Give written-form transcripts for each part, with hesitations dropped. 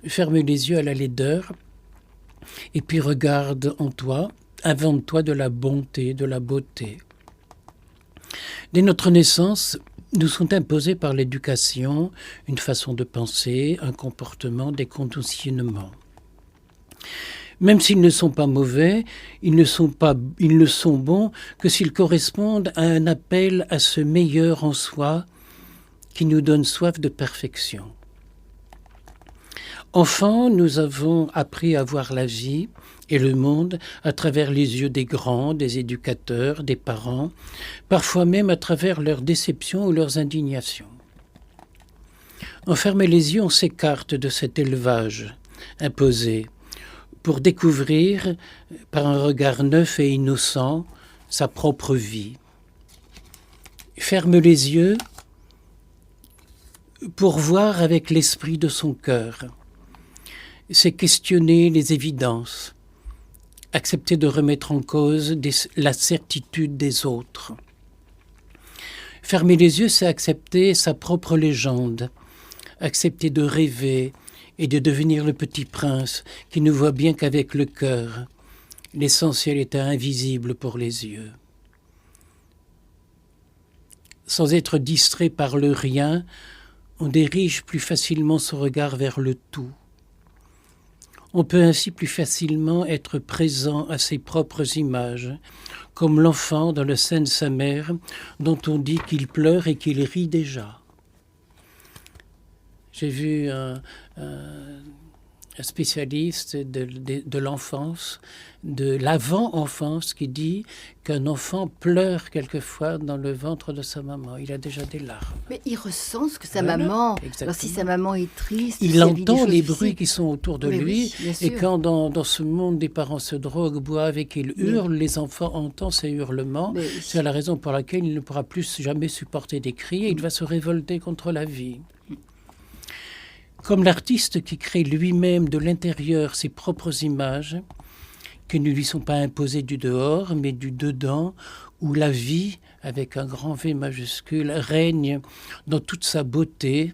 Ferme les yeux à la laideur et puis regarde en toi, invente-toi de la bonté, de la beauté. Dès notre naissance, nous sont imposés par l'éducation une façon de penser, un comportement, des conditionnements. Même s'ils ne sont pas mauvais, ils ne sont bons que s'ils correspondent à un appel à ce meilleur en soi qui nous donne soif de perfection. Enfants, nous avons appris à voir la vie et le monde à travers les yeux des grands, des éducateurs, des parents, parfois même à travers leurs déceptions ou leurs indignations. En fermant les yeux, on s'écarte de cet élevage imposé pour découvrir, par un regard neuf et innocent, sa propre vie. Ferme les yeux pour voir avec l'esprit de son cœur. C'est questionner les évidences, accepter de remettre en cause la certitude des autres. Fermer les yeux, c'est accepter sa propre légende, accepter de rêver et de devenir le petit prince qui ne voit bien qu'avec le cœur. L'essentiel est invisible pour les yeux. Sans être distrait par le rien, on dirige plus facilement son regard vers le tout. On peut ainsi plus facilement être présent à ses propres images, comme l'enfant dans le sein de sa mère, dont on dit qu'il pleure et qu'il rit déjà. J'ai vu un spécialiste de l'enfance, de l'avant-enfance, qui dit qu'un enfant pleure quelquefois dans le ventre de sa maman. Il a déjà des larmes. Mais il ressent ce que sa maman... Exactement. Alors si sa maman est triste... Il entend les bruits qui sont autour de lui. Oui, et quand dans ce monde, des parents se droguent, boivent et qu'ils hurlent, les enfants entendent ces hurlements. C'est la raison pour laquelle il ne pourra plus jamais supporter des cris et il va se révolter contre la vie. Comme l'artiste qui crée lui-même de l'intérieur ses propres images, qui ne lui sont pas imposées du dehors, mais du dedans, où la vie, avec un grand V majuscule, règne dans toute sa beauté.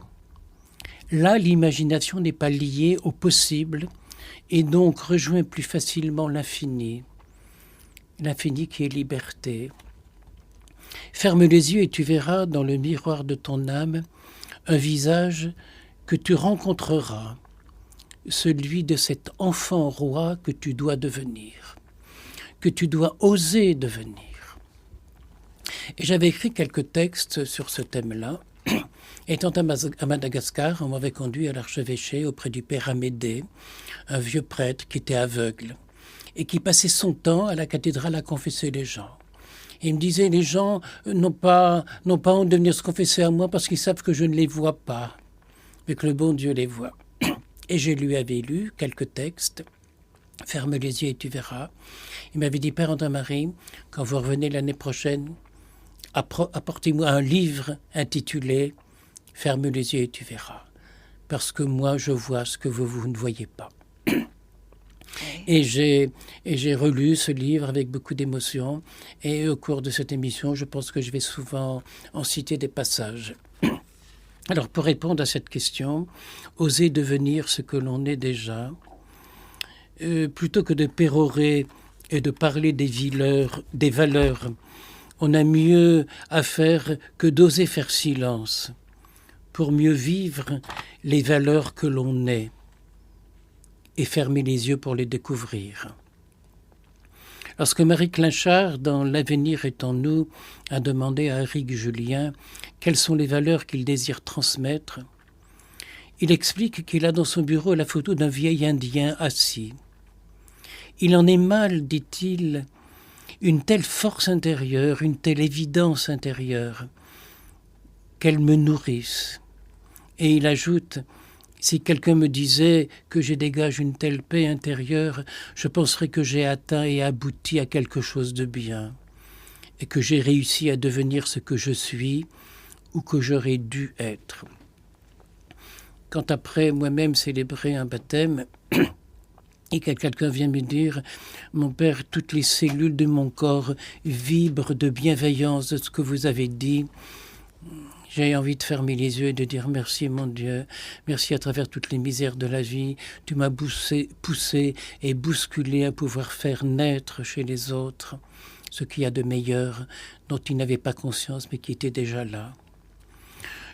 Là, l'imagination n'est pas liée au possible et donc rejoint plus facilement l'infini qui est liberté. Ferme les yeux et tu verras dans le miroir de ton âme un visage que tu rencontreras, celui de cet enfant roi que tu dois devenir, que tu dois oser devenir. Et j'avais écrit quelques textes sur ce thème-là. Étant à Madagascar, on m'avait conduit à l'archevêché auprès du père Amédée, un vieux prêtre qui était aveugle et qui passait son temps à la cathédrale à confesser les gens. Et il me disait, les gens n'ont pas honte de venir se confesser à moi parce qu'ils savent que je ne les vois pas, mais que le bon Dieu les voit. Et je lui avais lu quelques textes. Ferme les yeux et tu verras. Il m'avait dit, Père André-Marie, quand vous revenez l'année prochaine, apportez-moi un livre intitulé « Ferme les yeux et tu verras ». Parce que moi, je vois ce que vous ne voyez pas. Et j'ai relu ce livre avec beaucoup d'émotion. Et au cours de cette émission, je pense que je vais souvent en citer des passages. Alors, pour répondre à cette question, oser devenir ce que l'on est déjà, plutôt que de pérorer et de parler des valeurs, on a mieux à faire que d'oser faire silence pour mieux vivre les valeurs que l'on est et fermer les yeux pour les découvrir. Lorsque Marie Clinchard, dans L'avenir est en nous, a demandé à Éric Julien quelles sont les valeurs qu'il désire transmettre, il explique qu'il a dans son bureau la photo d'un vieil Indien assis. Il en est mal, dit-il, une telle force intérieure, une telle évidence intérieure, qu'elle me nourrisse. Et il ajoute, si quelqu'un me disait que je dégage une telle paix intérieure, je penserais que j'ai atteint et abouti à quelque chose de bien, et que j'ai réussi à devenir ce que je suis ou que j'aurais dû être. Quand après moi-même célébrer un baptême, et que quelqu'un vient me dire « Mon père, toutes les cellules de mon corps vibrent de bienveillance de ce que vous avez dit », J'ai envie de fermer les yeux et de dire merci mon Dieu, merci à travers toutes les misères de la vie, tu m'as poussé et bousculé à pouvoir faire naître chez les autres ce qu'il y a de meilleur, dont ils n'avaient pas conscience mais qui était déjà là.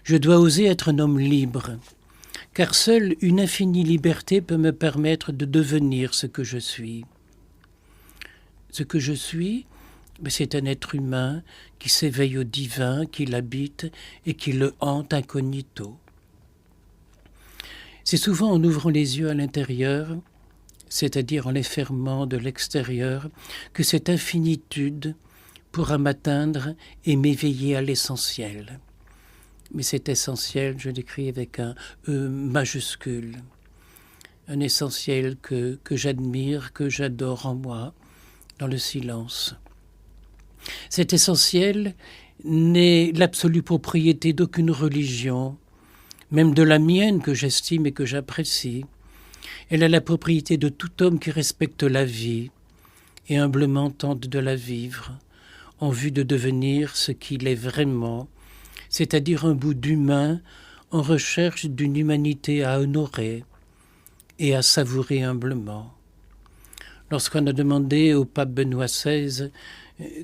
Je dois oser être un homme libre, car seule une infinie liberté peut me permettre de devenir ce que je suis. Ce que je suis, c'est un être humain qui s'éveille au divin, qui l'habite et qui le hante incognito. C'est souvent en ouvrant les yeux à l'intérieur, c'est-à-dire en les fermant de l'extérieur, que cette infinitude pourra m'atteindre et m'éveiller à l'essentiel. Mais cet essentiel, je l'écris avec un E majuscule, un essentiel que j'admire, que j'adore en moi, dans le silence. Cet essentiel n'est l'absolue propriété d'aucune religion, même de la mienne que j'estime et que j'apprécie. Elle est la propriété de tout homme qui respecte la vie et humblement tente de la vivre, en vue de devenir ce qu'il est vraiment, c'est-à-dire un bout d'humain en recherche d'une humanité à honorer et à savourer humblement. Lorsqu'on a demandé au pape Benoît XVI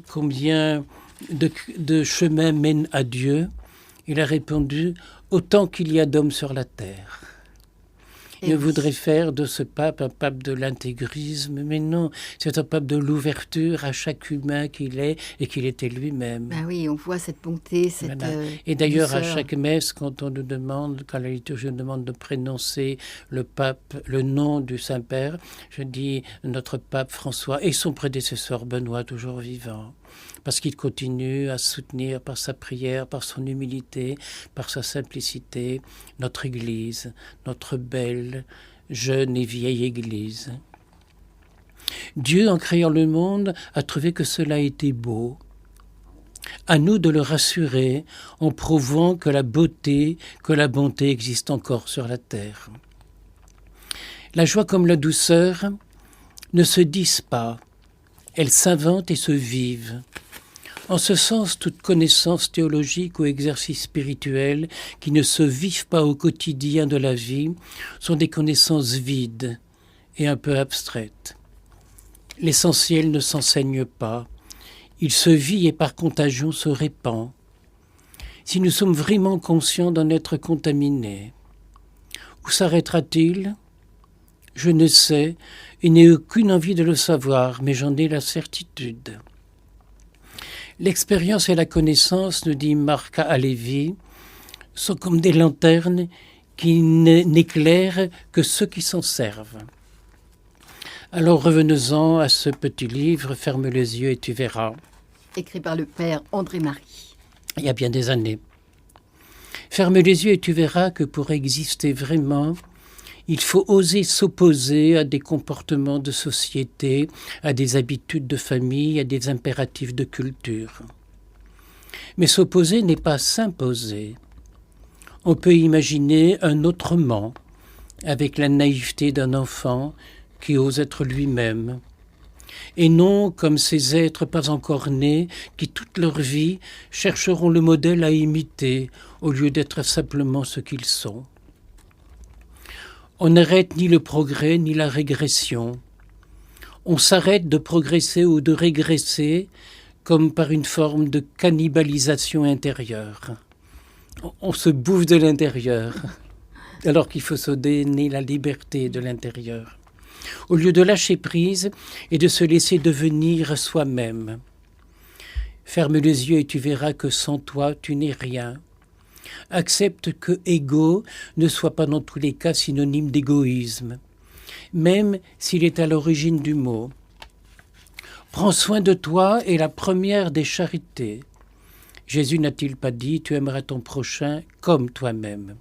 combien de chemins mènent à Dieu, il a répondu « autant qu'il y a d'hommes sur la terre ». Il voudrait faire de ce pape un pape de l'intégrisme, mais non, c'est un pape de l'ouverture à chaque humain qu'il est et qu'il était lui-même. Ben oui, on voit cette bonté, cette Et d'ailleurs, douceur. à chaque messe, quand la liturgie nous demande de prononcer le pape, le nom du Saint-Père, je dis notre pape François et son prédécesseur Benoît, toujours vivant. Parce qu'il continue à soutenir par sa prière, par son humilité, par sa simplicité, notre Église, notre belle, jeune et vieille Église. Dieu, en créant le monde, a trouvé que cela était beau. À nous de le rassurer en prouvant que la beauté, que la bonté existent encore sur la terre. La joie comme la douceur ne se disent pas, elles s'inventent et se vivent. En ce sens, toute connaissance théologique ou exercice spirituel qui ne se vivent pas au quotidien de la vie sont des connaissances vides et un peu abstraites. L'essentiel ne s'enseigne pas, il se vit et par contagion se répand. Si nous sommes vraiment conscients d'en être contaminés, où s'arrêtera-t-il ? Je ne sais et n'ai aucune envie de le savoir, mais j'en ai la certitude. L'expérience et la connaissance, nous dit Marc Halévy, sont comme des lanternes qui n'éclairent que ceux qui s'en servent. Alors revenons-en à ce petit livre, Ferme les yeux et tu verras. Écrit par le père André-Marie. Il y a bien des années. Ferme les yeux et tu verras que pour exister vraiment, il faut oser s'opposer à des comportements de société, à des habitudes de famille, à des impératifs de culture. Mais s'opposer n'est pas s'imposer. On peut imaginer un autrement, avec la naïveté d'un enfant qui ose être lui-même, et non comme ces êtres pas encore nés qui toute leur vie chercheront le modèle à imiter au lieu d'être simplement ce qu'ils sont. On n'arrête ni le progrès ni la régression. On s'arrête de progresser ou de régresser comme par une forme de cannibalisation intérieure. On se bouffe de l'intérieur, alors qu'il faut se donner la liberté de l'intérieur. Au lieu de lâcher prise et de se laisser devenir soi-même. Ferme les yeux et tu verras que sans toi, tu n'es rien. Accepte que égo ne soit pas dans tous les cas synonyme d'égoïsme, même s'il est à l'origine du mot. Prends soin de toi est la première des charités. Jésus n'a-t-il pas dit « Tu aimeras ton prochain comme toi-même » ?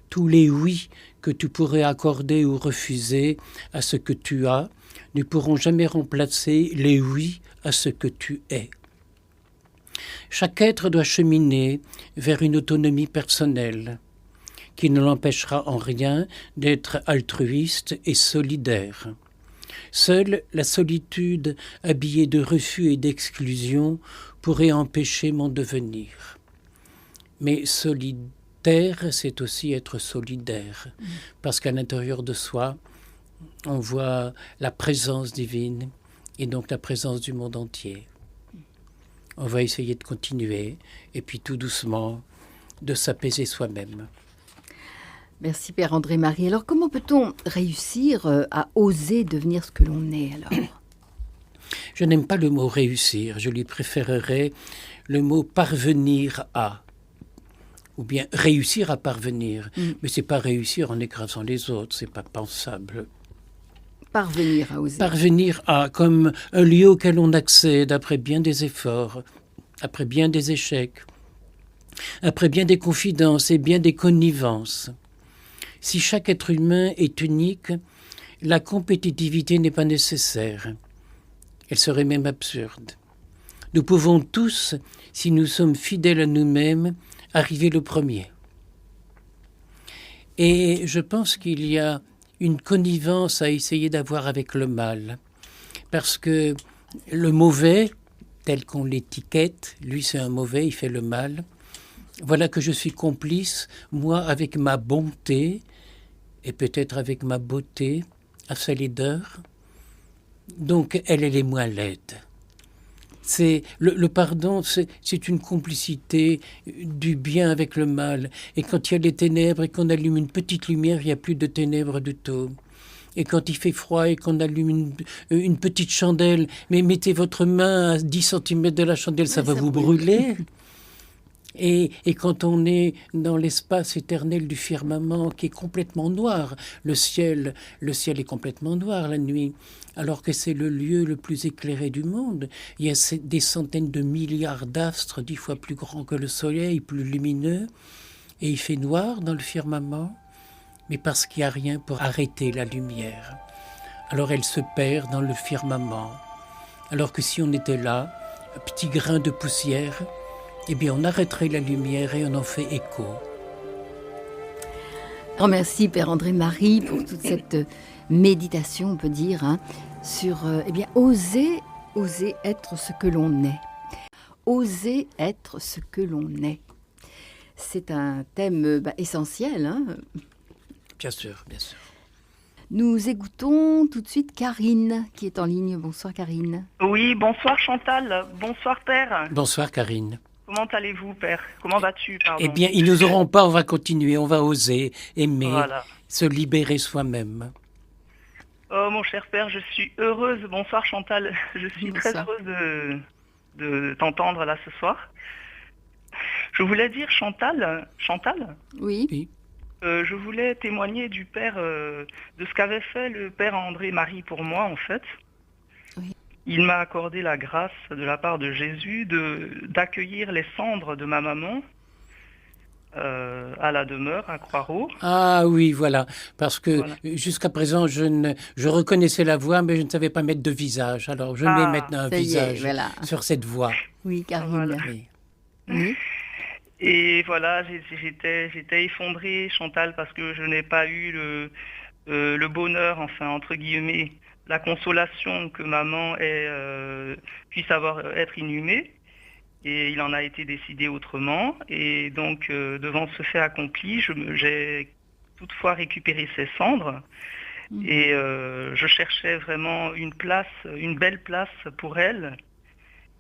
Tous les oui que tu pourrais accorder ou refuser à ce que tu as ne pourront jamais remplacer les oui à ce que tu es. Chaque être doit cheminer vers une autonomie personnelle qui ne l'empêchera en rien d'être altruiste et solidaire. Seule la solitude habillée de refus et d'exclusion pourrait empêcher mon devenir. Mais solitaire, c'est aussi être solidaire. Parce qu'à l'intérieur de soi, on voit la présence divine et donc la présence du monde entier. On va essayer de continuer et puis tout doucement de s'apaiser soi-même. Merci Père André-Marie. Alors comment peut-on réussir à oser devenir ce que l'on est alors? Je n'aime pas le mot réussir, je lui préférerais le mot parvenir à. Ou bien réussir à parvenir. Mais c'est pas réussir en écrasant les autres, c'est pas pensable. Parvenir à oser. Parvenir à, comme un lieu auquel on accède après bien des efforts, après bien des échecs, après bien des confidences et bien des connivences. Si chaque être humain est unique, la compétitivité n'est pas nécessaire. Elle serait même absurde. Nous pouvons tous, si nous sommes fidèles à nous-mêmes, arriver le premier. Et je pense qu'il y a une connivence à essayer d'avoir avec le mal. Parce que le mauvais, tel qu'on l'étiquette, lui c'est un mauvais, il fait le mal. Voilà que je suis complice, moi, avec ma bonté, et peut-être avec ma beauté, à sa laideur. Donc, elle est moins laide. C'est le pardon, c'est une complicité du bien avec le mal. Et quand il y a les ténèbres et qu'on allume une petite lumière, il n'y a plus de ténèbres du tout. Et quand il fait froid et qu'on allume une petite chandelle, mais mettez votre main à 10 cm de la chandelle, ça va vous brûler. Et quand on est dans l'espace éternel du firmament qui est complètement noir, le ciel est complètement noir la nuit, alors que c'est le lieu le plus éclairé du monde. Il y a des centaines de milliards d'astres, 10 fois plus grands que le soleil, plus lumineux, et il fait noir dans le firmament, mais parce qu'il n'y a rien pour arrêter la lumière. Alors elle se perd dans le firmament. Alors que si on était là, un petit grain de poussière, eh bien, on arrêterait la lumière et on en fait écho. Merci Père André-Marie pour toute cette méditation, on peut dire, sur oser être ce que l'on est. Oser être ce que l'on est. C'est un thème essentiel. Bien sûr, bien sûr. Nous écoutons tout de suite Karine qui est en ligne. Bonsoir Karine. Oui, bonsoir Chantal. Bonsoir Père. Bonsoir Karine. Comment allez-vous, Père? Comment vas-tu, pardon? Eh bien, ils nous auront pas, on va continuer, on va oser, aimer, se libérer soi-même. Oh, mon cher Père, je suis heureuse. Bonsoir, Chantal. Je suis très heureuse de t'entendre là ce soir. Je voulais dire, Chantal? Oui. Je voulais témoigner du Père, de ce qu'avait fait le Père André-Marie pour moi, en fait. Oui. Il m'a accordé la grâce de la part de Jésus d'accueillir les cendres de ma maman à la demeure à Croix-Rouge. Ah oui, voilà, parce que jusqu'à présent, je reconnaissais la voix, mais je ne savais pas mettre de visage. Alors, je mets maintenant un visage sur cette voix. Oui, Karine. Voilà. Oui. Et voilà, j'étais effondrée, Chantal, parce que je n'ai pas eu le bonheur, enfin, entre guillemets, la consolation que maman puisse être inhumée. Et il en a été décidé autrement. Et donc, devant ce fait accompli, j'ai toutefois récupéré ses cendres. Et je cherchais vraiment une belle place pour elle.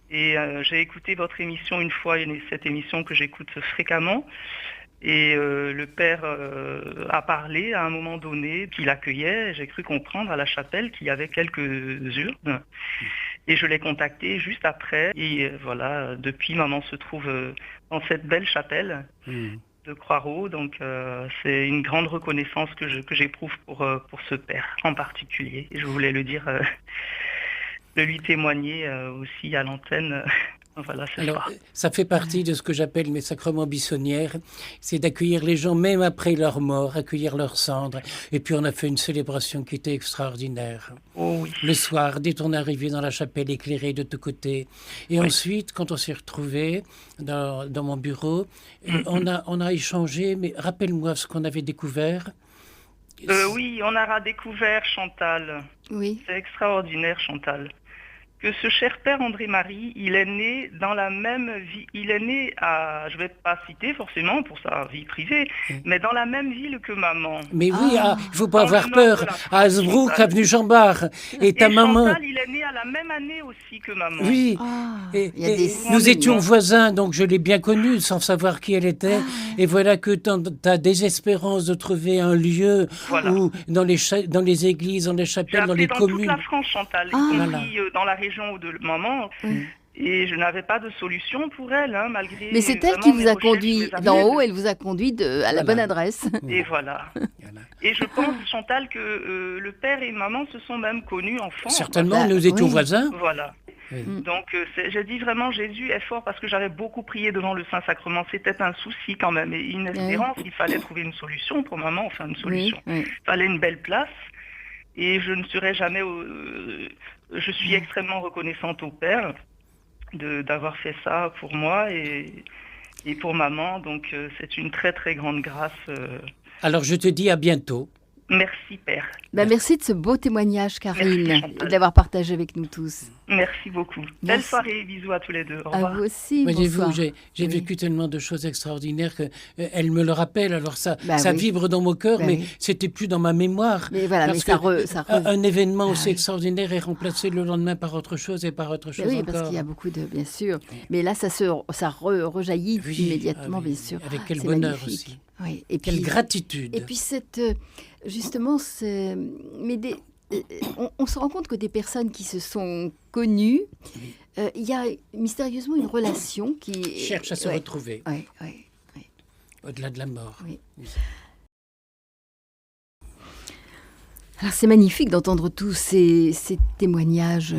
Et j'ai écouté votre émission une fois, cette émission que j'écoute fréquemment. Et le Père a parlé à un moment donné, qu'il accueillait, j'ai cru comprendre à la chapelle qu'il y avait quelques urnes. Et je l'ai contacté juste après. Et voilà, depuis, maman se trouve dans cette belle chapelle de Croix-Rouge. Donc c'est une grande reconnaissance que j'éprouve pour ce Père en particulier. Et je voulais le dire, de lui témoigner aussi à l'antenne. Voilà, alors, ça fait partie de ce que j'appelle mes sacrements buissonnières, c'est d'accueillir les gens même après leur mort, accueillir leurs cendres. Et puis on a fait une célébration qui était extraordinaire. Oh oui. Le soir, dès qu'on est arrivé dans la chapelle éclairée de tous côtés. Et ensuite, quand on s'est retrouvés dans mon bureau, on a échangé, mais rappelle-moi ce qu'on avait découvert. Oui, on a redécouvert, Chantal. Oui. C'est extraordinaire, Chantal. que ce cher père André-Marie, il est né dans la même vie, il est né à, je vais pas citer forcément pour sa vie privée, mais dans la même ville que maman. Mais oui, il ne faut pas Dans le avoir nord peur. de la À France, Hasbrook, Chantal. avenue Jean-Bart. Et ta maman... Chantal, il est né à la même année aussi que maman. Oui, Ah, et, il y a des nous signes. étions voisins, donc je l'ai bien connue sans savoir qui elle était. Et voilà que ta désespérance de trouver un lieu Voilà. où, dans les églises, dans les J'ai chapelles, dans appelé les dans toute communes... la France, Chantal, y Ah. compris dans la région où de maman. Et je n'avais pas de solution pour elle, hein, malgré. Mais c'est elle vraiment qui vous mes a recherches, conduit mes d'en appels. haut, elle vous a conduit à la Voilà. bonne adresse. Et voilà. Voilà. Et je pense, Chantal, que le père et maman se sont même connus enfants. Certainement, Bah, nous étions oui. voisins. Voilà. Oui. Donc, j'ai dit vraiment, Jésus est fort parce que j'avais beaucoup prié devant le Saint-Sacrement. C'était un souci quand même et une espérance. Il fallait trouver une solution pour maman, enfin une Oui, solution. oui. Il fallait une belle place. Et je ne serai jamais... je suis extrêmement reconnaissante au père d'avoir fait ça pour moi et pour maman. Donc, c'est une très, très grande grâce. Alors je te dis à bientôt. Merci, père. Bah, merci de ce beau témoignage, Karine, Merci, et Chantal. de l'avoir partagé avec nous tous. Merci beaucoup. Belle Merci. soirée, bisous à tous les deux. Au À revoir. vous aussi, Voyez-vous, bonsoir. j'ai Oui. vécu tellement de choses extraordinaires que elle me le rappelle. Alors ça Bah oui. vibre dans mon cœur, Bah mais oui. c'était plus dans ma mémoire. Mais voilà, Parce mais ça que re- un événement Ah aussi oui. extraordinaire est remplacé le lendemain par autre chose et par autre chose Mais oui, encore. parce qu'il y a beaucoup de... Bien sûr. Mais là, ça rejaillit Oui, immédiatement, ah oui, bien sûr. avec quel C'est bonheur magnifique. aussi. Oui. Et Quelle puis, gratitude. et puis justement, on se rend compte que des personnes qui se sont connues, il y a mystérieusement une relation qui... Cherche à se retrouver Oui, oui. au-delà de la mort. Oui. Alors c'est magnifique d'entendre tous ces témoignages.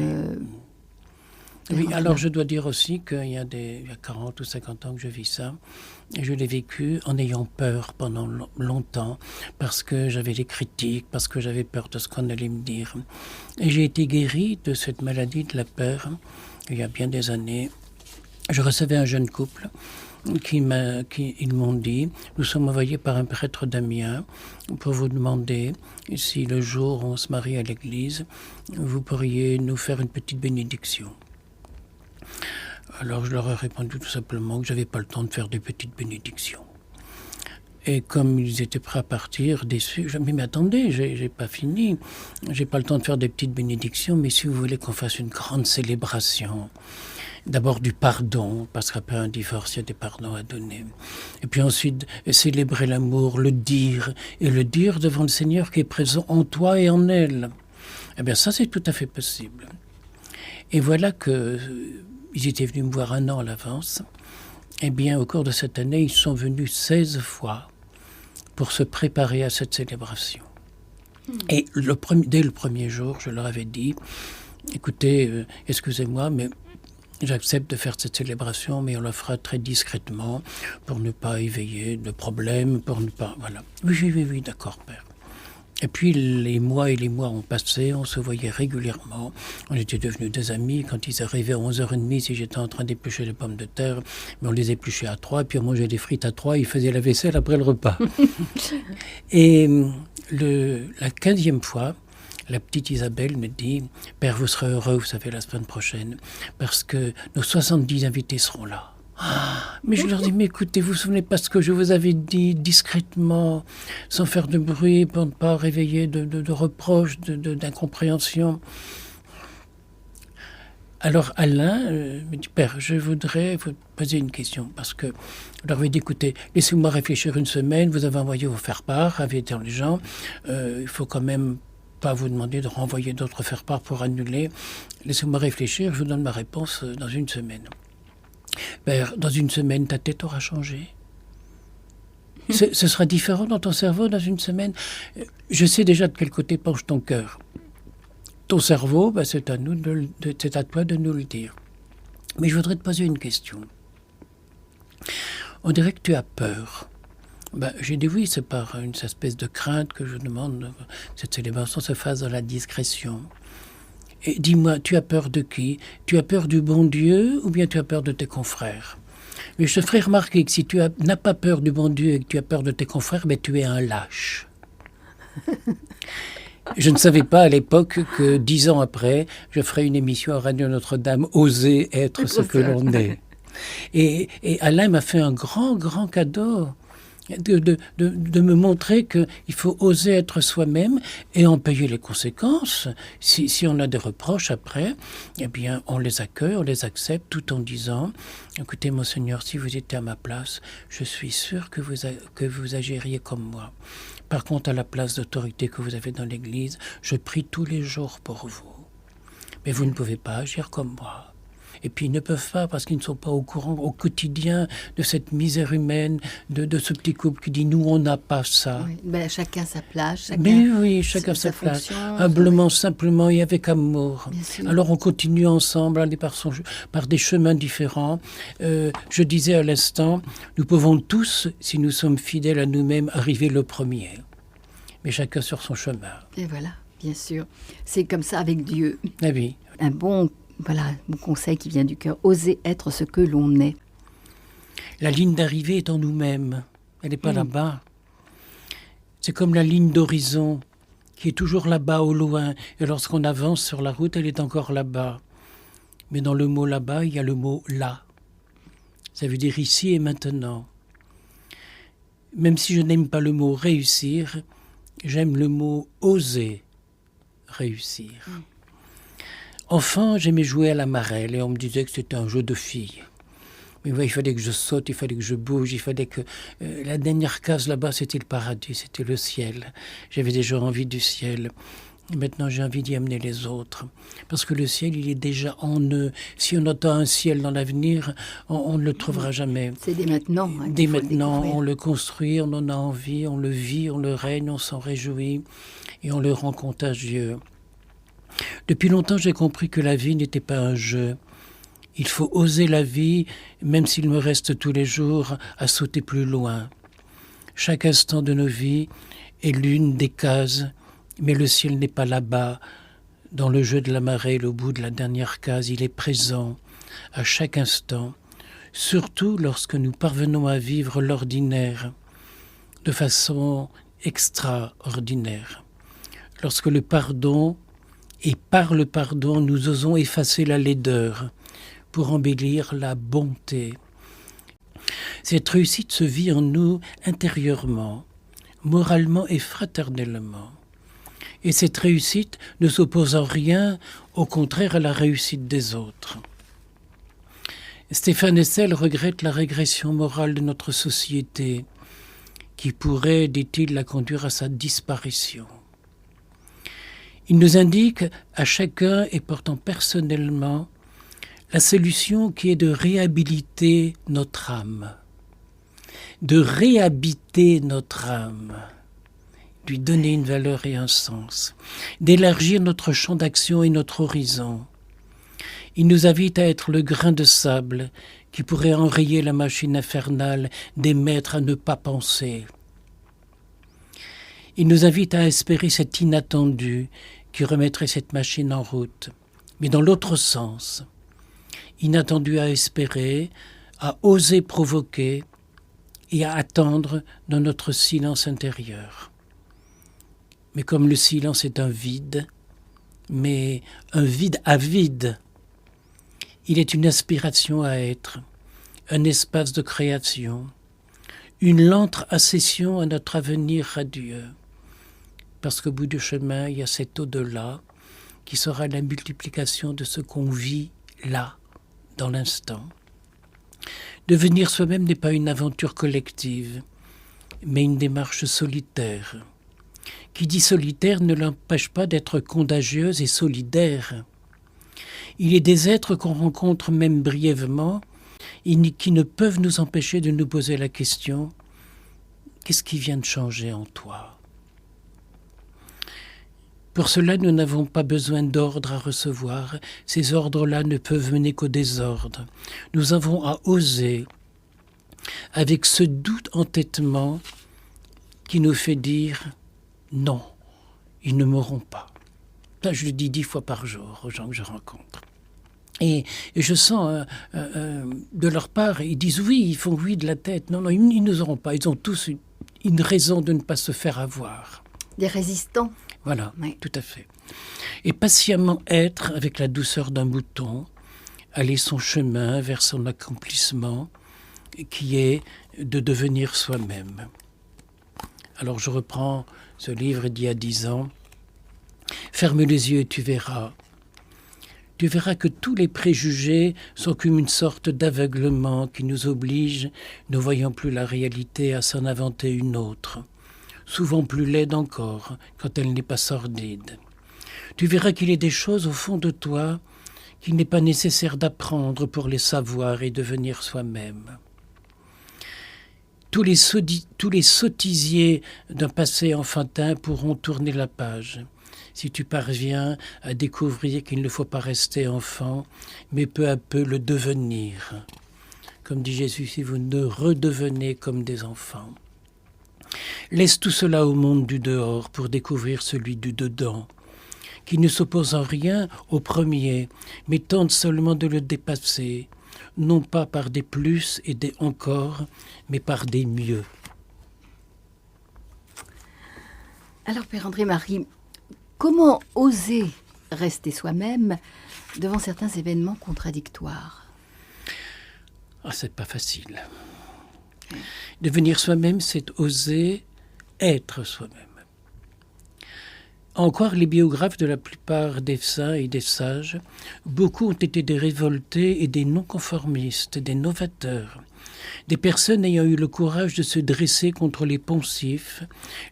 Oui, alors je dois dire aussi qu'il y a 40 ou 50 ans que je vis ça. Et je l'ai vécu en ayant peur pendant longtemps, parce que j'avais des critiques, parce que j'avais peur de ce qu'on allait me dire. Et j'ai été guéri de cette maladie de la peur il y a bien des années. Je recevais un jeune couple ils m'ont dit, nous sommes envoyés par un prêtre d'Amiens pour vous demander si le jour où on se marie à l'église, vous pourriez nous faire une petite bénédiction. Alors je leur ai répondu tout simplement que je n'avais pas le temps de faire des petites bénédictions. Et comme ils étaient prêts à partir, déçus, je me dis, mais attendez, j'ai pas fini. J'ai pas le temps de faire des petites bénédictions, mais si vous voulez qu'on fasse une grande célébration, d'abord du pardon, parce qu'après un divorce, il y a des pardons à donner. Et puis ensuite, célébrer l'amour, le dire, et le dire devant le Seigneur qui est présent en toi et en elle. Eh bien ça, c'est tout à fait possible. Et voilà que ils étaient venus me voir 1 an à l'avance. Eh bien, au cours de cette année, ils sont venus 16 fois pour se préparer à cette célébration. Et dès le premier jour, je leur avais dit, écoutez, excusez-moi, mais j'accepte de faire cette célébration, mais on la fera très discrètement pour ne pas éveiller de problèmes, pour ne pas... Voilà. Oui, d'accord, Père. Et puis les mois ont passé, on se voyait régulièrement. On était devenus des amis. Quand ils arrivaient à 11h30, si j'étais en train d'éplucher les pommes de terre, mais on les épluchait à 3, puis on mangeait des frites à 3, ils faisaient la vaisselle après le repas. Et la 15e fois, la petite Isabelle me dit « Père, vous serez heureux, vous savez, la semaine prochaine, parce que nos 70 invités seront là. » Mais je leur dis, mais écoutez, vous vous souvenez pas ce que je vous avais dit discrètement, sans faire de bruit, pour ne pas réveiller de reproches, d'incompréhension. Alors Alain me dit, Père, je voudrais vous poser une question, parce que je leur ai dit, écoutez, laissez-moi réfléchir une semaine, vous avez envoyé vos faire-part, invité les gens, il faut quand même pas vous demander de renvoyer d'autres faire-part pour annuler. Laissez-moi réfléchir, je vous donne ma réponse dans 1 semaine. Père, dans 1 semaine, ta tête aura changé. Ce sera différent dans ton cerveau dans 1 semaine. Je sais déjà de quel côté penche ton cœur. Ton cerveau, c'est à toi de nous le dire. Mais je voudrais te poser une question. On dirait que tu as peur. J'ai dit oui, c'est par une espèce de crainte que je demande que cette célébration se fasse dans la discrétion. Et dis-moi, tu as peur de qui? Tu as peur du bon Dieu ou bien tu as peur de tes confrères? Mais je te ferai remarquer que si tu n'as pas peur du bon Dieu et que tu as peur de tes confrères, tu es un lâche. Je ne savais pas à l'époque que 10 ans après, je ferais une émission à Radio Notre-Dame, Oser être ce que l'on est. Et Alain m'a fait un grand, grand cadeau de me montrer qu'il faut oser être soi-même et en payer les conséquences. Si on a des reproches après, eh bien, on les accueille, on les accepte, tout en disant « Écoutez, Monseigneur, si vous étiez à ma place, je suis sûr que vous agiriez comme moi. Par contre, à la place d'autorité que vous avez dans l'Église, je prie tous les jours pour vous. Mais vous ne pouvez pas agir comme moi. » Et puis ils ne peuvent pas parce qu'ils ne sont pas au courant au quotidien de cette misère humaine, de ce petit couple qui dit « nous, on n'a pas ça oui. » Chacun sa place. Mais oui, chacun sa place. Humblement, oui. Simplement et avec amour. Alors on continue ensemble, aller par des chemins différents. Je disais à l'instant, nous pouvons tous, si nous sommes fidèles à nous-mêmes, arriver le premier. Mais chacun sur son chemin. Et voilà, bien sûr. C'est comme ça avec Dieu. Ah oui. Un bon conseil qui vient du cœur. Oser être ce que l'on est. La ligne d'arrivée est en nous-mêmes. Elle n'est pas là-bas. C'est comme la ligne d'horizon qui est toujours là-bas au loin. Et lorsqu'on avance sur la route, elle est encore là-bas. Mais dans le mot là-bas, il y a le mot là. Ça veut dire ici et maintenant. Même si je n'aime pas le mot réussir, j'aime le mot oser réussir. Enfant, j'aimais jouer à la marelle et on me disait que c'était un jeu de filles. Mais il fallait que je saute, il fallait que je bouge, il fallait que... la dernière case là-bas, c'était le paradis, c'était le ciel. J'avais déjà envie du ciel. Et maintenant, j'ai envie d'y amener les autres. Parce que le ciel, il est déjà en eux. Si on attend un ciel dans l'avenir, on ne le trouvera jamais. C'est dès maintenant. Dès maintenant, on le construit, on en a envie, on le vit, on le règne, on s'en réjouit et on le rend contagieux. Depuis longtemps, j'ai compris que la vie n'était pas un jeu. Il faut oser la vie, même s'il me reste tous les jours à sauter plus loin. Chaque instant de nos vies est l'une des cases, mais le ciel n'est pas là-bas. Dans le jeu de la marelle, au bout de la dernière case, il est présent à chaque instant, surtout lorsque nous parvenons à vivre l'ordinaire de façon extraordinaire. Lorsque le pardon, et par le pardon, nous osons effacer la laideur pour embellir la bonté. Cette réussite se vit en nous intérieurement, moralement et fraternellement. Et cette réussite ne s'oppose en rien, au contraire, à la réussite des autres. Stéphane Hessel regrette la régression morale de notre société, qui pourrait, dit-il, la conduire à sa disparition. Il nous indique à chacun et portant personnellement la solution qui est de réhabiliter notre âme, de réhabiter notre âme, lui donner une valeur et un sens, d'élargir notre champ d'action et notre horizon. Il nous invite à être le grain de sable qui pourrait enrayer la machine infernale des maîtres à ne pas penser. Il nous invite à espérer cet inattendu qui remettrait cette machine en route, mais dans l'autre sens. Inattendu à espérer, à oser provoquer et à attendre dans notre silence intérieur. Mais comme le silence est un vide, mais un vide à vide, il est une aspiration à être, un espace de création, une lente accession à notre avenir radieux. Parce qu'au bout du chemin, il y a cet au-delà qui sera la multiplication de ce qu'on vit là, dans l'instant. Devenir soi-même n'est pas une aventure collective, mais une démarche solitaire. Qui dit solitaire ne l'empêche pas d'être contagieuse et solidaire. Il est des êtres qu'on rencontre même brièvement et qui ne peuvent nous empêcher de nous poser la question « Qu'est-ce qui vient de changer en toi ?» Pour cela, nous n'avons pas besoin d'ordres à recevoir. Ces ordres-là ne peuvent mener qu'au désordre. Nous avons à oser, avec ce doux entêtement qui nous fait dire « Non, ils ne m'auront pas ». Ça, je le dis 10 fois par jour aux gens que je rencontre. Et je sens de leur part, ils disent oui, ils font oui de la tête. Non, ils ne nous auront pas. Ils ont tous une raison de ne pas se faire avoir. Des résistants. Voilà, tout à fait. Et patiemment être avec la douceur d'un mouton, aller son chemin vers son accomplissement, qui est de devenir soi-même. Alors je reprends ce livre d'il y a 10 ans. Ferme les yeux et tu verras. Tu verras que tous les préjugés sont comme une sorte d'aveuglement qui nous oblige, ne voyant plus la réalité, à s'en inventer une autre, souvent plus laide encore, quand elle n'est pas sordide. Tu verras qu'il y a des choses au fond de toi qu'il n'est pas nécessaire d'apprendre pour les savoir et devenir soi-même. Tous les sottisiers d'un passé enfantin pourront tourner la page, si tu parviens à découvrir qu'il ne faut pas rester enfant, mais peu à peu le devenir. Comme dit Jésus, si vous ne redevenez comme des enfants. Laisse tout cela au monde du dehors pour découvrir celui du dedans, qui ne s'oppose en rien au premier, mais tente seulement de le dépasser, non pas par des plus et des encore, mais par des mieux. Alors, Père André-Marie, comment oser rester soi-même devant certains événements contradictoires ? C'est pas facile. Devenir soi-même, c'est oser être soi-même. À en croire les biographes de la plupart des saints et des sages, beaucoup ont été des révoltés et des non-conformistes, des novateurs, des personnes ayant eu le courage de se dresser contre les poncifs,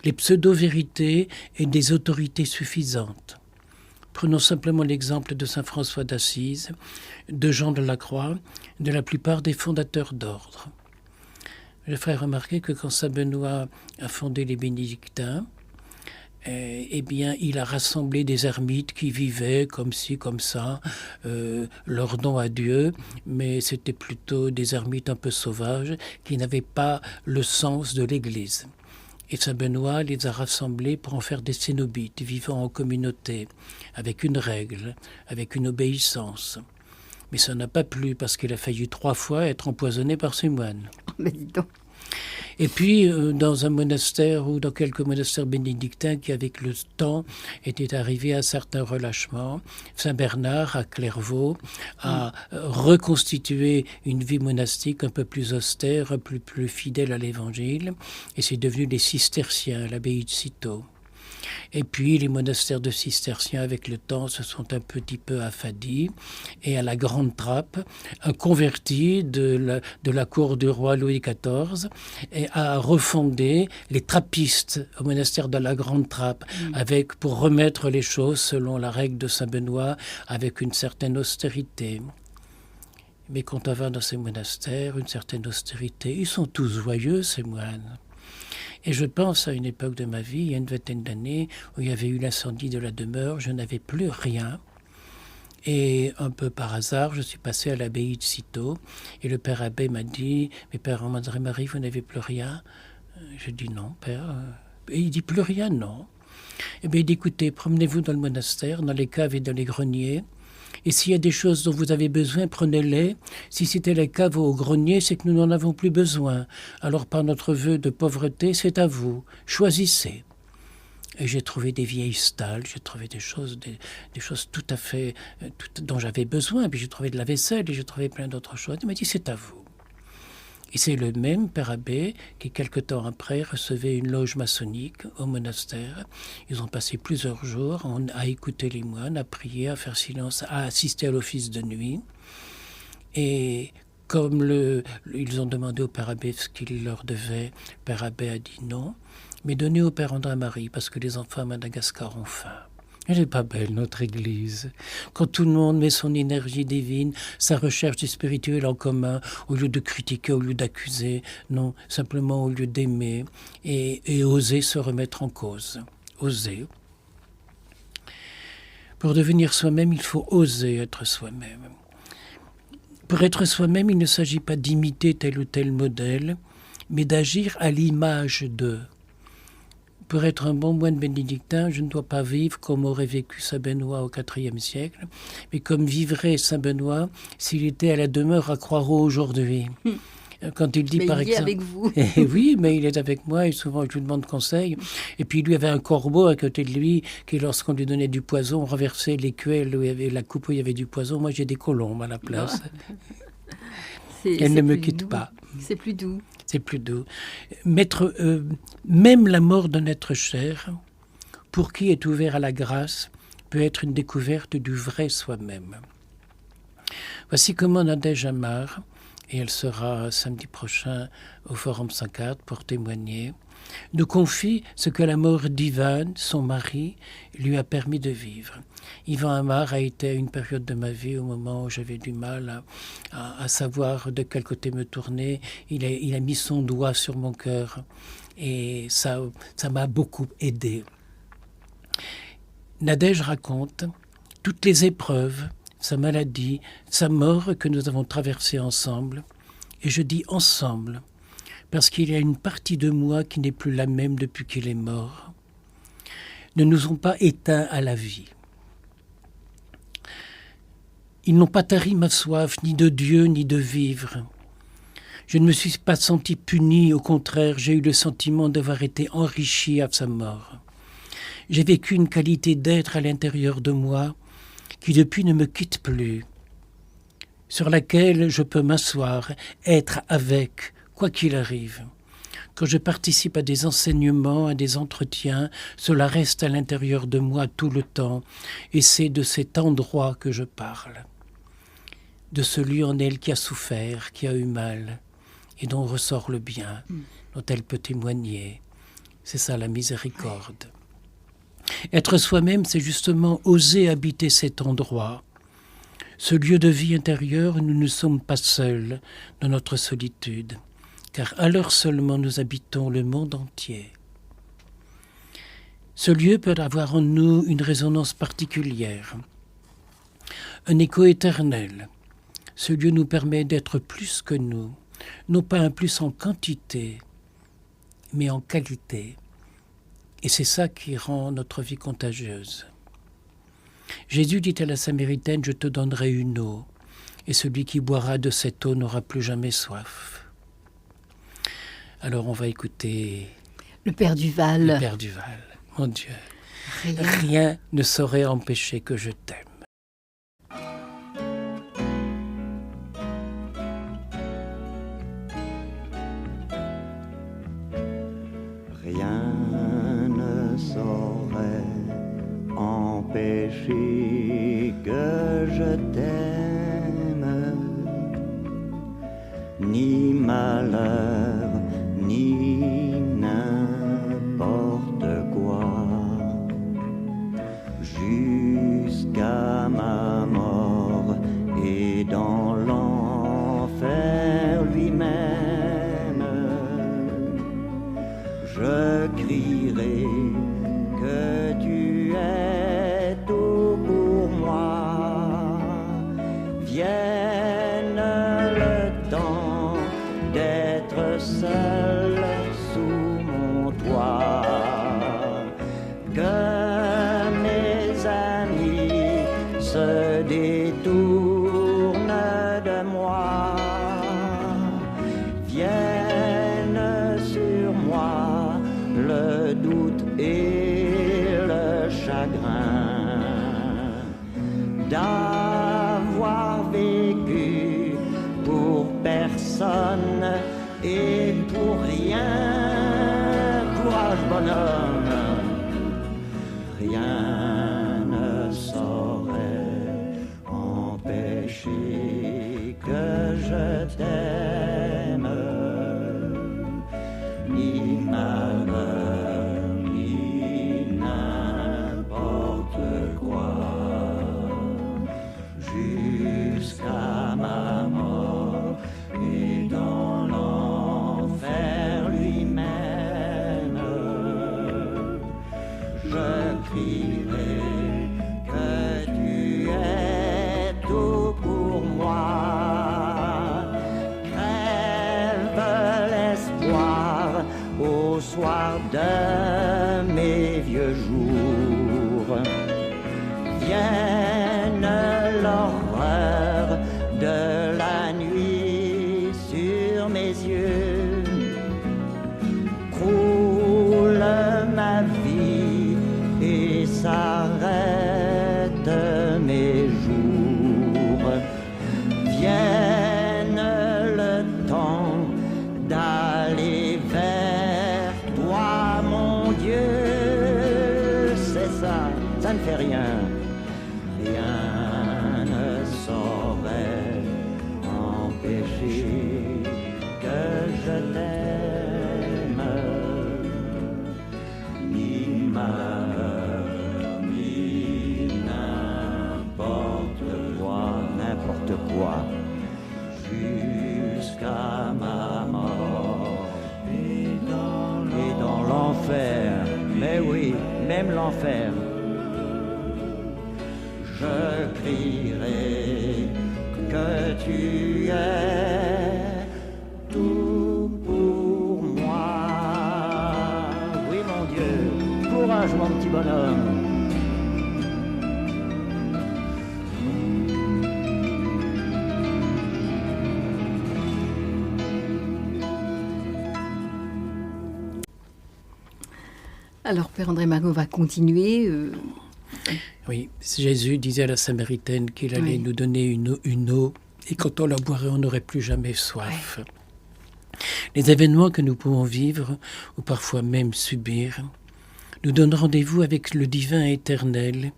les pseudo-vérités et des autorités suffisantes. Prenons simplement l'exemple de saint François d'Assise, de Jean de la Croix, de la plupart des fondateurs d'ordre. Je ferai remarquer que quand saint Benoît a fondé les bénédictins, il a rassemblé des ermites qui vivaient comme ci, comme ça, leur don à Dieu, mais c'était plutôt des ermites un peu sauvages qui n'avaient pas le sens de l'Église. Et saint Benoît les a rassemblés pour en faire des cénobites vivant en communauté, avec une règle, avec une obéissance. Mais ça n'a pas plu parce qu'il a failli 3 fois être empoisonné par ses moines. Mais dis donc. Et puis, dans un monastère ou dans quelques monastères bénédictins qui, avec le temps, étaient arrivés à certains relâchements, saint Bernard, à Clairvaux, a reconstitué une vie monastique un peu plus austère, plus fidèle à l'Évangile, et c'est devenu les cisterciens, l'abbaye de Cîteaux. Et puis les monastères de cisterciens, avec le temps, se sont un petit peu affadis. Et à la Grande Trappe, un converti de la cour du roi Louis XIV a refondé les trappistes au monastère de la Grande Trappe, pour remettre les choses selon la règle de saint Benoît, avec une certaine austérité. Mais quand on va dans ces monastères, une certaine austérité, ils sont tous joyeux, ces moines. Et je pense à une époque de ma vie, il y a une vingtaine d'années, où il y avait eu l'incendie de la demeure, je n'avais plus rien. Et un peu par hasard, je suis passé à l'abbaye de Cîteaux, et le père abbé m'a dit « Mais père André-Marie, vous n'avez plus rien ?» Je dis « Non, père. » Et il dit « Plus rien, non. » Eh bien, il dit « Écoutez, promenez-vous dans le monastère, dans les caves et dans les greniers, et s'il y a des choses dont vous avez besoin, prenez-les. Si c'était les caves au grenier, c'est que nous n'en avons plus besoin. Alors par notre vœu de pauvreté, c'est à vous. Choisissez. » Et j'ai trouvé des vieilles stalles, j'ai trouvé des choses tout à fait dont j'avais besoin. Puis j'ai trouvé de la vaisselle et j'ai trouvé plein d'autres choses. Il m'a dit, c'est à vous. Et c'est le même père abbé qui, quelque temps après, recevait une loge maçonnique au monastère. Ils ont passé plusieurs jours à écouter les moines, à prier, à faire silence, à assister à l'office de nuit. Et comme ils ont demandé au père abbé ce qu'il leur devait, le père abbé a dit non, mais donnez au père André-Marie, parce que les enfants à Madagascar ont faim. Elle n'est pas belle, notre Église. Quand tout le monde met son énergie divine, sa recherche du spirituel en commun, au lieu de critiquer, au lieu d'accuser, non, simplement au lieu d'aimer et oser se remettre en cause. Oser. Pour devenir soi-même, il faut oser être soi-même. Pour être soi-même, il ne s'agit pas d'imiter tel ou tel modèle, mais d'agir à l'image d'eux. Pour être un bon moine bénédictin, je ne dois pas vivre comme aurait vécu saint Benoît au IVe siècle, mais comme vivrait saint Benoît s'il était à la demeure à Croixeau aujourd'hui. Quand il dit, mais par il est avec vous. Oui, mais il est avec moi et souvent je lui demande conseil. Et puis lui avait un corbeau à côté de lui qui, lorsqu'on lui donnait du poison, renversait l'écuelle où il y avait la coupe où il y avait du poison. Moi, j'ai des colombes à la place. Elle ne me quitte pas. C'est plus doux. C'est plus doux. Même la mort d'un être cher, pour qui est ouvert à la grâce, peut être une découverte du vrai soi-même. Voici comment Nadège Amar, et elle sera samedi prochain au Forum 104 pour témoigner, nous confie ce que la mort d'Ivan, son mari, lui a permis de vivre. Ivan Amar a été à une période de ma vie, au moment où j'avais du mal à savoir de quel côté me tourner. Il a mis son doigt sur mon cœur et ça m'a beaucoup aidé. Nadège raconte toutes les épreuves, sa maladie, sa mort que nous avons traversées ensemble. Et je dis ensemble, parce qu'il y a une partie de moi qui n'est plus la même depuis qu'il est mort. Ne nous ont pas éteints à la vie. Ils n'ont pas tari ma soif, ni de Dieu, ni de vivre. Je ne me suis pas senti puni, au contraire, j'ai eu le sentiment d'avoir été enrichi à sa mort. J'ai vécu une qualité d'être à l'intérieur de moi qui depuis ne me quitte plus, sur laquelle je peux m'asseoir, être avec, quoi qu'il arrive. Quand je participe à des enseignements, à des entretiens, cela reste à l'intérieur de moi tout le temps, et c'est de cet endroit que je parle, de celui en elle qui a souffert, qui a eu mal, et dont ressort le bien, dont elle peut témoigner. C'est ça la miséricorde. Être soi-même, c'est justement oser habiter cet endroit, ce lieu de vie intérieure où nous ne sommes pas seuls dans notre solitude, car alors seulement nous habitons le monde entier. Ce lieu peut avoir en nous une résonance particulière, un écho éternel. Ce lieu nous permet d'être plus que nous, non pas un plus en quantité, mais en qualité. Et c'est ça qui rend notre vie contagieuse. Jésus dit à la Samaritaine, « Je te donnerai une eau, et celui qui boira de cette eau n'aura plus jamais soif. » Alors on va écouter le Père Duval. Le Père Duval, mon Dieu. Rien ne saurait empêcher que je t'aime. Rien ne saurait empêcher que je t'aime, ni malheur, ni n'importe quoi, jusqu'à ma mort et dans l'enfer lui-même. Je crierai que tu es tout pour moi. Vienne le temps d'être seul sous mon toit. Que mes amis se détournent de moi. Vienne sur moi le doute et le chagrin d'avoir vécu pour personne et pour rien. Courage, bonhomme, rien ne saurait empêcher que je t'aime, ni malheur, ni n'importe quoi, jusqu'à ma mort et dans l'enfer lui-même. Je crierai que tu es tout pour moi. Crève l'espoir au soir de mes vieux jours. Vienne l'horreur de la nuit sur mes ne fais rien, rien ne saurait empêcher que je t'aime. Ni malheur, ni n'importe quoi, jusqu'à ma mort. Et dans l'enfer, mais oui, même l'enfer, je crierai que tu es tout pour moi. Oui, mon Dieu, courage, mon petit bonhomme. Alors, Père André Margot va continuer. Oui, Jésus disait à la Samaritaine qu'il allait nous donner une eau, et quand on la boirait, on n'aurait plus jamais soif. Les événements que nous pouvons vivre, ou parfois même subir, nous donnent rendez-vous avec le divin éternel,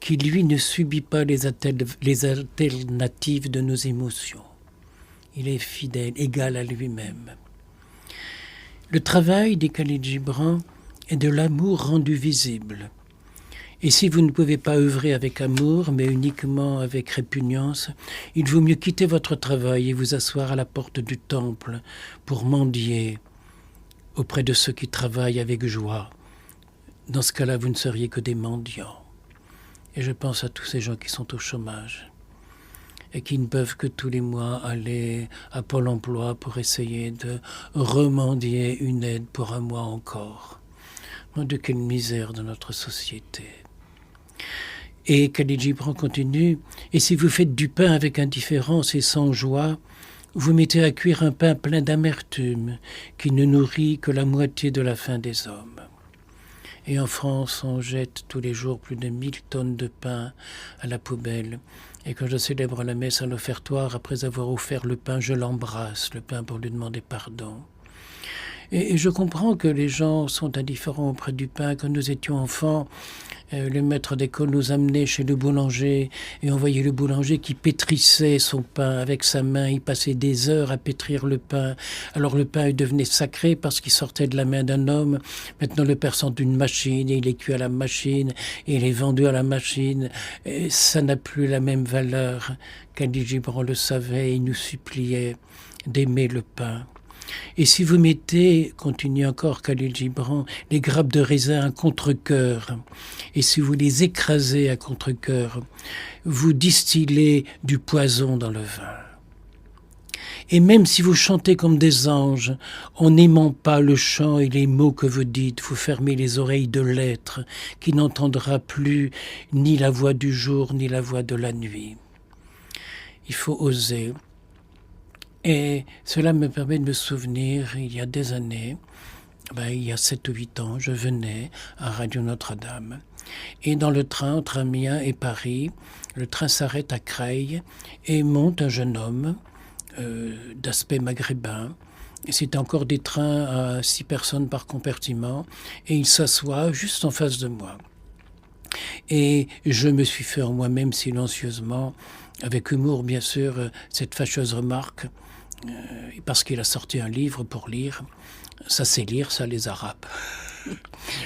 qui lui ne subit pas les alternatives de nos émotions. Il est fidèle, égal à lui-même. Le travail des Khalil Gibran est de l'amour rendu visible. Et si vous ne pouvez pas œuvrer avec amour, mais uniquement avec répugnance, il vaut mieux quitter votre travail et vous asseoir à la porte du temple pour mendier auprès de ceux qui travaillent avec joie. Dans ce cas-là, vous ne seriez que des mendiants. Et je pense à tous ces gens qui sont au chômage et qui ne peuvent que tous les mois aller à Pôle emploi pour essayer de remendier une aide pour un mois encore. De quelle misère de notre société. Et Khalil Gibran continue, et si vous faites du pain avec indifférence et sans joie, vous mettez à cuire un pain plein d'amertume qui ne nourrit que la moitié de la faim des hommes. Et en France, on jette tous les jours plus de 1000 tonnes de pain à la poubelle. Et quand je célèbre la messe à l'offertoire, après avoir offert le pain, je l'embrasse, le pain pour lui demander pardon. Et je comprends que les gens sont indifférents auprès du pain. Quand nous étions enfants, le maître d'école nous amenait chez le boulanger et on voyait le boulanger qui pétrissait son pain avec sa main. Il passait des heures à pétrir le pain. Alors le pain devenait sacré parce qu'il sortait de la main d'un homme. Maintenant le père sort d'une machine et il est cuit à la machine et il est vendu à la machine. Et ça n'a plus la même valeur. Khalil Gibran le savait et il nous suppliait d'aimer le pain. Et si vous mettez, continue encore Khalil Gibran, les grappes de raisin à contre-cœur, et si vous les écrasez à contre-cœur, vous distillez du poison dans le vin. Et même si vous chantez comme des anges, en n'aimant pas le chant et les mots que vous dites, vous fermez les oreilles de l'être qui n'entendra plus ni la voix du jour ni la voix de la nuit. Il faut oser. Et cela me permet de me souvenir, il y a des années, il y a 7 ou 8 ans, je venais à Radio Notre-Dame. Et dans le train entre Amiens et Paris, le train s'arrête à Creil et monte un jeune homme d'aspect maghrébin. C'était encore des trains à 6 personnes par compartiment. Et il s'assoit juste en face de moi. Et je me suis fait en moi-même silencieusement, avec humour bien sûr, cette fâcheuse remarque. Parce qu'il a sorti un livre pour lire. Ça c'est lire, ça les Arabes.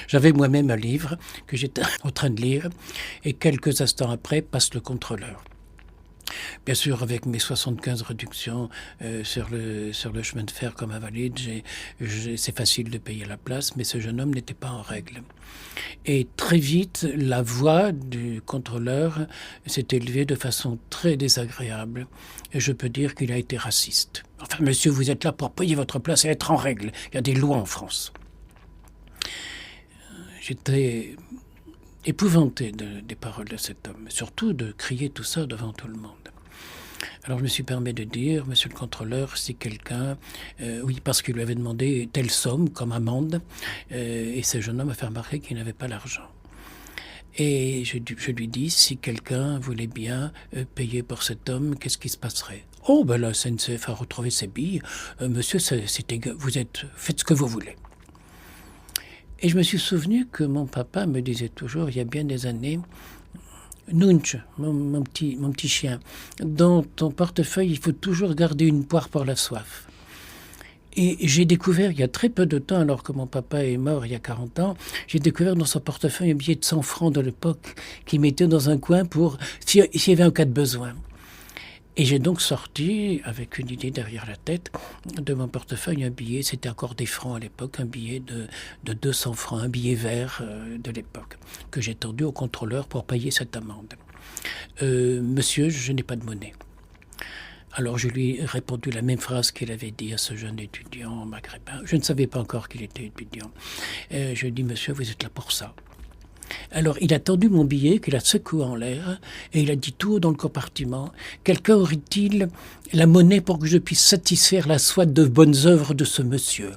J'avais moi-même un livre que j'étais en train de lire et quelques instants après passe le contrôleur. Bien sûr, avec mes 75 réductions sur le chemin de fer comme invalide, c'est facile de payer la place, mais ce jeune homme n'était pas en règle. Et très vite, la voix du contrôleur s'est élevée de façon très désagréable. Et je peux dire qu'il a été raciste. Enfin, monsieur, vous êtes là pour payer votre place et être en règle. Il y a des lois en France. J'étais épouvanté des paroles de cet homme, surtout de crier tout ça devant tout le monde. Alors je me suis permis de dire, monsieur le contrôleur, si quelqu'un, oui, parce qu'il lui avait demandé telle somme comme amende, et ce jeune homme a fait remarquer qu'il n'avait pas l'argent. Et je lui dis, si quelqu'un voulait bien payer pour cet homme, qu'est-ce qui se passerait? Oh, ben la SNCF a retrouvé ses billes. Monsieur, faites ce que vous voulez. Et je me suis souvenu que mon papa me disait toujours, il y a bien des années, Nunch, mon petit chien, dans ton portefeuille, il faut toujours garder une poire pour la soif. Et j'ai découvert, il y a très peu de temps, alors que mon papa est mort il y a 40 ans, j'ai découvert dans son portefeuille un billet de 100 francs de l'époque qu'il mettait dans un coin pour s'il y avait un cas de besoin. Et j'ai donc sorti, avec une idée derrière la tête, de mon portefeuille un billet, c'était encore des francs à l'époque, un billet de 200 francs, un billet vert de l'époque, que j'ai tendu au contrôleur pour payer cette amende. Monsieur, je n'ai pas de monnaie. Alors je lui ai répondu la même phrase qu'il avait dit à ce jeune étudiant maghrébin. Je ne savais pas encore qu'il était étudiant. Je lui ai dit, monsieur, vous êtes là pour ça. Alors il a tendu mon billet, qu'il a secoué en l'air, et il a dit tout haut dans le compartiment, quelqu'un aurait-il la monnaie pour que je puisse satisfaire la soif de bonnes œuvres de ce monsieur?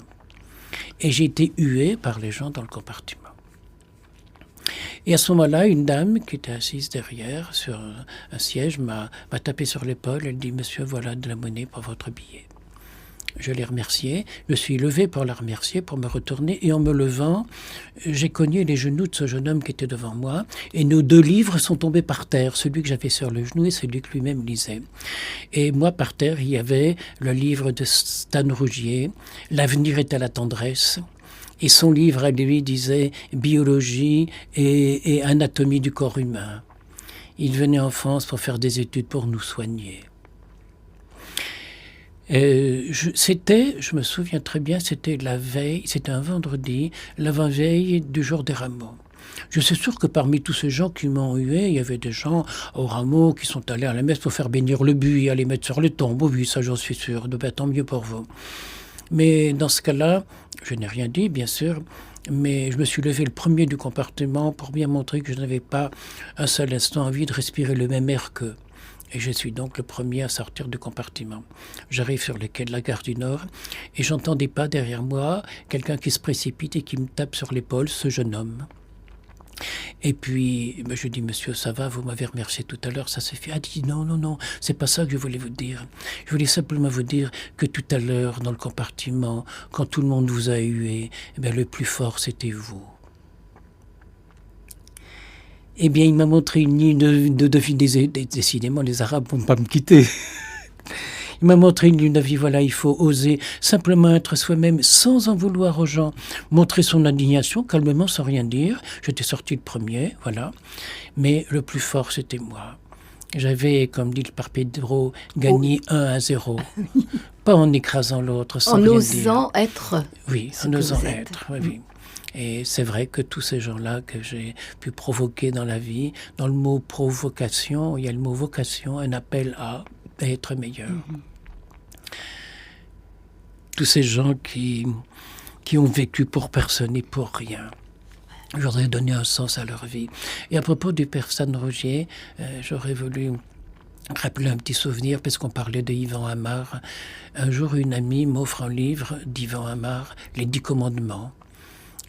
Et j'ai été hué par les gens dans le compartiment. Et à ce moment-là, une dame qui était assise derrière sur un siège m'a tapé sur l'épaule. Elle dit « Monsieur, voilà de la monnaie pour votre billet ». Je l'ai remerciée. Je me suis levé pour la remercier, pour me retourner. Et en me levant, j'ai cogné les genoux de ce jeune homme qui était devant moi. Et nos 2 livres sont tombés par terre, celui que j'avais sur le genou et celui que lui-même lisait. Et moi, par terre, il y avait le livre de Stan Rougier, « L'avenir est à la tendresse ». Et son livre à lui disait « Biologie et anatomie du corps humain ». Il venait en France pour faire des études pour nous soigner. Je me souviens très bien, c'était la veille, c'était un vendredi, l'avant-veille du jour des rameaux. Je suis sûr que parmi tous ces gens qui m'ont hué, il y avait des gens au rameau qui sont allés à la messe pour faire bénir le buis et aller mettre sur les tombes. Oui, ça j'en suis sûr, tant mieux pour vous. Mais dans ce cas-là, je n'ai rien dit, bien sûr, mais je me suis levé le premier du compartiment pour bien montrer que je n'avais pas un seul instant envie de respirer le même air qu'eux. Et je suis donc le premier à sortir du compartiment. J'arrive sur les quais de la gare du Nord et j'entends des pas derrière moi, quelqu'un qui se précipite et qui me tape sur l'épaule, ce jeune homme. Et puis, je dis, monsieur, ça va, vous m'avez remercié tout à l'heure, ça s'est fait. Ah, dit, non, c'est pas ça que je voulais vous dire. Je voulais simplement vous dire que tout à l'heure, dans le compartiment, quand tout le monde vous a hué, le plus fort, c'était vous. Eh bien, il m'a montré une ligne de vie, décidément, les Arabes ne vont pas me quitter. Il m'a montré une ligne de vie, voilà, il faut oser simplement être soi-même sans en vouloir aux gens, montrer son indignation calmement sans rien dire. J'étais sorti le premier, voilà, mais le plus fort c'était moi. J'avais, comme dit le père Pedro, gagné 1-0, pas en écrasant l'autre, sans rien dire. En osant être. Oui, en osant être, oui. Et c'est vrai que tous ces gens-là que j'ai pu provoquer dans la vie, dans le mot provocation, il y a le mot vocation, un appel à être meilleur. Tous ces gens qui ont vécu pour personne et pour rien. Je voudrais donner un sens à leur vie. Et à propos du père Stan Rougier, j'aurais voulu rappeler un petit souvenir, parce qu'on parlait de Yvan Amar. Un jour, une amie m'offre un livre d'Yvan Amar, Les 10 commandements.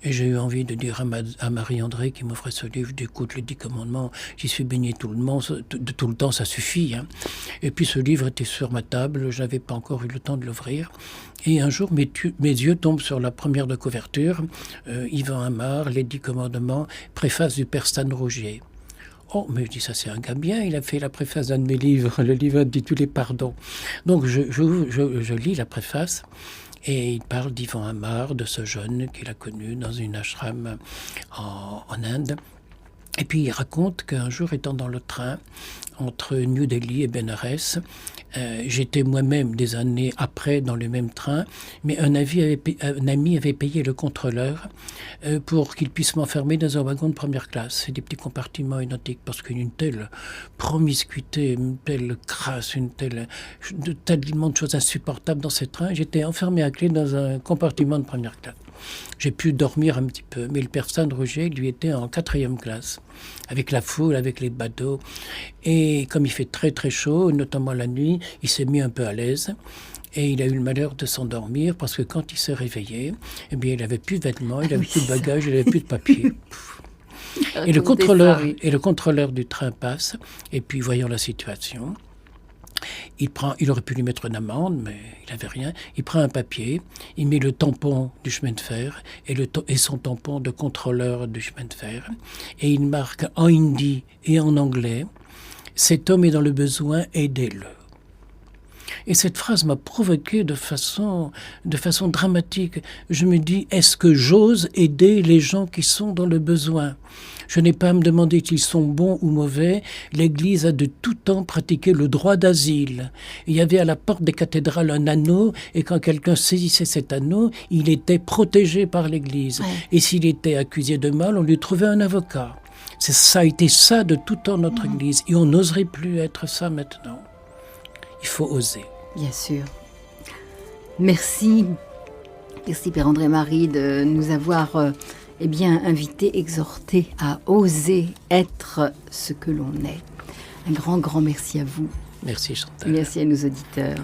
Et j'ai eu envie de dire à Marie-André qui m'offrait ce livre, d'écoute les 10 commandements, j'y suis baigné tout le temps, ça suffit. Hein. Et puis ce livre était sur ma table, je n'avais pas encore eu le temps de l'ouvrir. Et un jour, mes yeux tombent sur la première de couverture, Yvan Amar, Les 10 commandements, préface du père Stan Rougier. Oh, mais je dis, ça c'est un gars bien, il a fait la préface d'un de mes livres, le livre intitulé Pardon. Donc je lis la préface. Et il parle d'Yvan Amar, de ce jeune qu'il a connu dans une ashram en Inde. Et puis il raconte qu'un jour, étant dans le train entre New Delhi et Benares, j'étais moi-même des années après dans le même train, mais un ami avait payé le contrôleur pour qu'il puisse m'enfermer dans un wagon de première classe. C'est des petits compartiments identiques, parce qu'une telle promiscuité, une telle crasse, tellement de choses insupportables dans ces trains, j'étais enfermé à clé dans un compartiment de première classe. J'ai pu dormir un petit peu, mais le père Stan Rougier, lui, était en 4e classe, avec la foule, avec les badauds. Et comme il fait très très chaud, notamment la nuit, il s'est mis un peu à l'aise. Et il a eu le malheur de s'endormir, parce que quand il s'est réveillé, eh bien, il n'avait plus de vêtements, il n'avait plus de bagages, il n'avait plus de papier. Et le contrôleur du train passe, et puis voyant la situation, Il aurait pu lui mettre une amende, mais il n'avait rien. Il prend un papier, il met le tampon du chemin de fer et son tampon de contrôleur du chemin de fer, et il marque en hindi et en anglais « Cet homme est dans le besoin, aidez-le ». Et cette phrase m'a provoqué de façon dramatique. Je me dis, est-ce que j'ose aider les gens qui sont dans le besoin ? Je n'ai pas à me demander s'ils sont bons ou mauvais. L'Église a de tout temps pratiqué le droit d'asile. Il y avait à la porte des cathédrales un anneau, et quand quelqu'un saisissait cet anneau, il était protégé par l'Église. Ouais. Et s'il était accusé de mal, on lui trouvait un avocat. Ça a été ça de tout temps notre Église, et on n'oserait plus être ça maintenant. Il faut oser. Bien sûr. Merci. Merci Père André Marie de nous avoir invité, exhorté à oser être ce que l'on est. Un grand merci à vous. Merci Chantal. Merci à nos auditeurs.